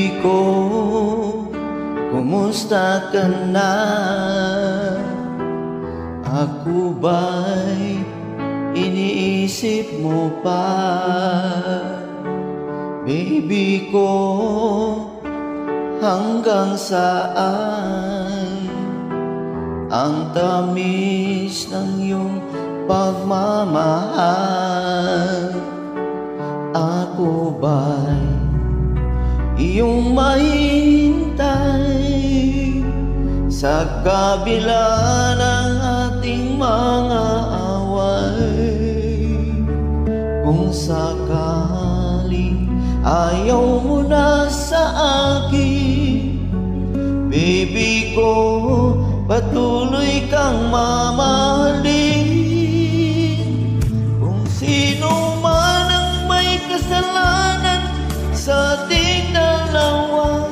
Baby ko, kumusta ka na? Ako ba'y iniisip mo pa? Baby ko, hanggang saan ang tamis ng iyong pagmamahal? Ako ba'y iyong mahintay sa kabila ng ating mga away? Kung sakaling ayaw mo na sa akin, baby ko, patuloy kang mamahalin. Kung sino man ang may kasalanan sa ating dalawa,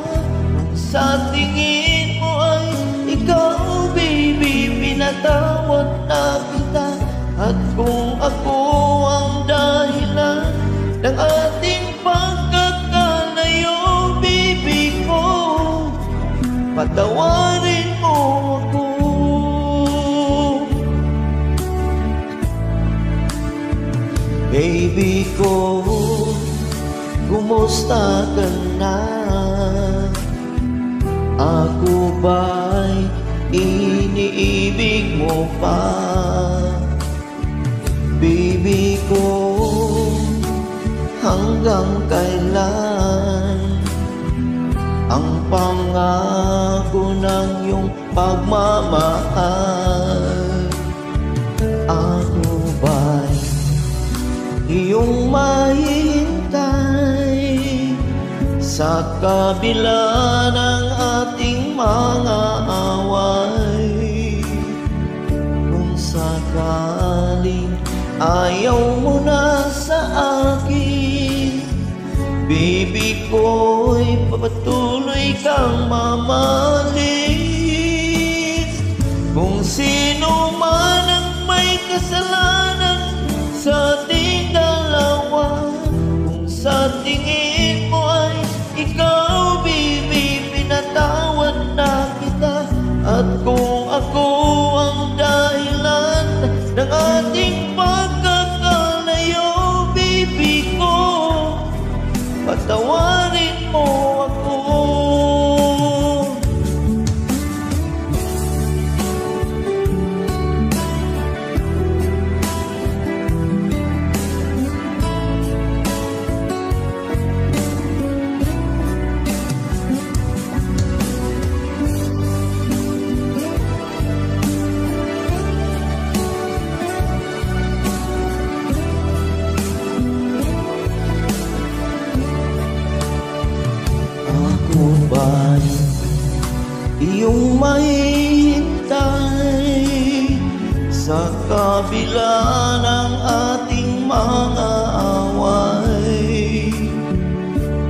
kung sa tingin mo ay ikaw, baby, pinatawad na kita. At kung ako ang dahilan ng ating pagkakalayo, baby ko, patawarin mo ako. Baby ko, kumusta ka na? Ako ba'y iniibig mo pa? Baby ko, hanggang kailan ang pangako ng iyong pagmamahal? Ako ba'y iyong mahintay sa kabila ng ating mga away? Kung sakaling ayaw mo na sa akin, baby ko'y patuloy kang mamahalin. Kung sino man ang may kasalanan sa ating dalawa, kung sa tingin mo ay ikaw, baby, pinatawad na kita. At kung ako ang dahilan ng ating pagkakalayo, baby ko, patawarin mo ako. Ako ba'y iyong mahintay sa kabila ng ating mga away?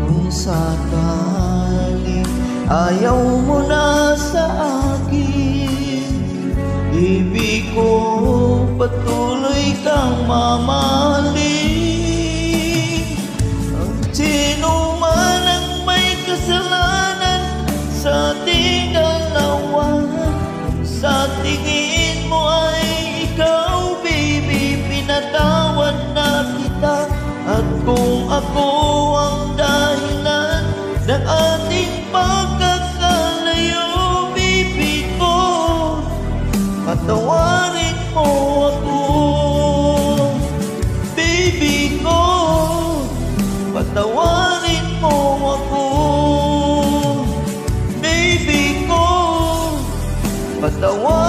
Kung sakaling ayaw mo na sa akin, baby ko, patuloy kang mamahalin. Ang sino man ang may kasalanan sa ating dalawa, sa tingin mo ay ikaw, baby, pinatawad na kita. At kung ako ang dahilan ng ating pagkakalayo, baby ko, patawarin mo ako. Baby ko, patawarin mo ako. Baby ko, patawarin